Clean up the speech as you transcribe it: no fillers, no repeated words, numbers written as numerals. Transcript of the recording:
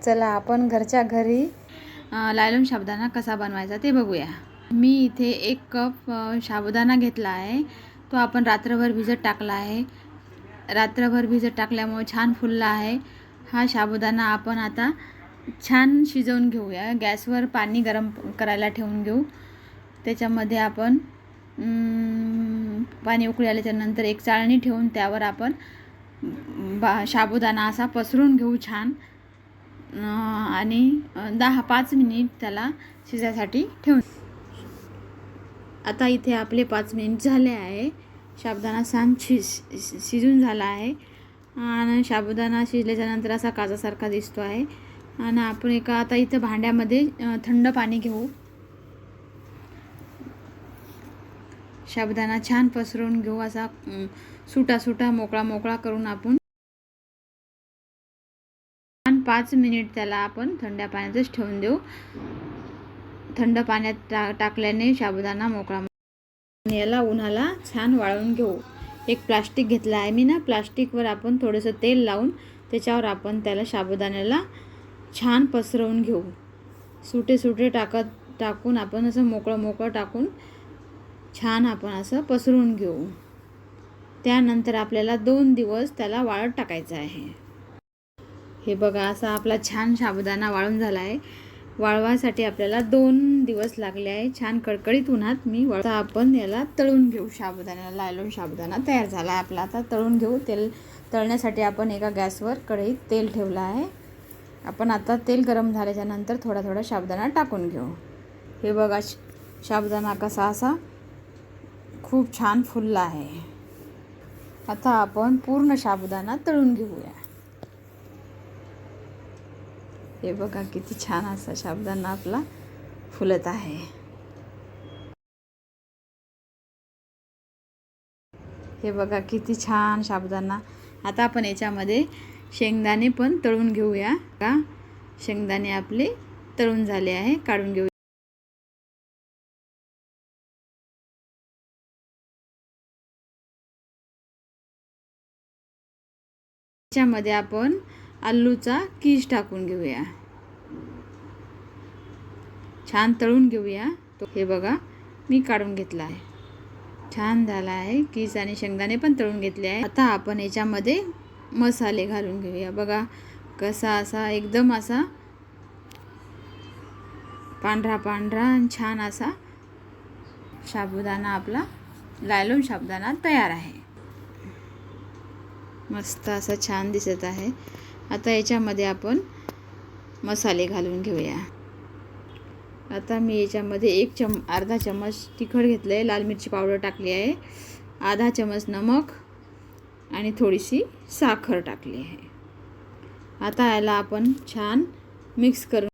चला आपण घरच्या घरी लायलॉन साबुदाणा कसा बनवायचा ते बघूया। मी इथे 1 कप साबुदाणा घेतला आहे। तो आपण रात्रभर भिजत टाकला आहे। रात्रभर भिजत टाकल्यामुळे छान फुलला आहे। हा साबुदाणा आपण आता छान शिजवून घेऊया। गॅसवर पाणी गरम करायला ठेवून घेऊ। त्याच्यामध्ये आपण पाणी उकळी आल्यानंतर एक चाळणी ठेवून त्यावर आपण साबुदाणा असा पसरून घेऊ छान आणि 5 मिनिट त्याला शिजायसाठी ठेवून। आता इथे आपले 5 मिनिट झाले आहे। साबुदाणा छान शिजून झाला आहे आणि साबुदाणा शिजल्यानंतर असा काचासारखा दिसतो आहे। आणि आपण आता इथे भांड्यामध्ये थंड पाणी घेऊ। साबुदाणा छान पसरून घेऊ। असा सुटा सुटा मोकळा मोकळा करून आपण 5 मिनिट त्याला आपण थंड पाण्यातच ठेवून देऊ। थंड पाण्यात टाकल्याने साबुदाणा मोकळा। याला उन्हाला छान वाळवून घेऊ। एक प्लास्टिक घेतला आहे मी ना। प्लास्टिकवर आपण थोडंसं तेल लावून त्याच्यावर आपण त्याला साबुदाण्याला छान पसरवून घेऊ। सुटे सुटे टाकून आपण असं मोकळं मोकळं टाकून छान आपण असं पसरवून घेऊ। त्यानंतर आपल्याला 2 दिवस त्याला वाळत टाकायचं आहे। हे बघा असा आपला छान साबुदाणा वाळून झाला आहे। वाळवासाठी आपल्याला 2 दिवस लागले आहे। छान कडकडीत उन्हात मी आता आपण याला तळून घेऊ। साबुदाण्याला लायलॉन साबुदाणा तयार झाला आहे आपला। आता तळून घेऊ। तेल तळण्यासाठी आपण एका गॅसवर कढईत तेल ठेवलं आहे। आपण आता तेल गरम झाल्यानंतर थोडा थोडा साबुदाणा टाकून घेऊ। हे बघा साबुदाणा कसा असा खूप छान फुलला आहे। आता आपण पूर्ण साबुदाणा तळून घेऊया। हे बघा किती छान असा साबुदाणा आपला फुलत आहे। हे बघा किती छान साबुदाणा। आता आपण याच्यामध्ये शेंगदाणे पण तळून घेऊया। का शेंगदाणे आपले तळून झाले आहे, काढून घेऊ। त्याच्यामध्ये आपण आलूचा कीस टाकून घेऊया। छान तळून घेऊया। हे बघा मी काढून घेतला आहे। छान झाला आहे। कीस आणि शेंगदाणे पण तळून घेतले आहे। आता आपण याच्यामध्ये मसाले घालून घेऊया। बघा कसा असा एकदम असा पांढरा पांढरा आणि छान असा साबुदाणा आपला लायलॉन साबुदाणा तयार आहे। मस्त असं छान दिसत आहे। आता याच्यामध्ये आपण मसाले घालून घेऊया। आता मी याच्यामध्ये अर्धा चमच तिखट घेतलं आहे। लाल मिरची पावडर टाकली आहे। आधा चमच नमक आणि थोडीशी साखर टाकली आहे। आता याला आपण छान मिक्स करून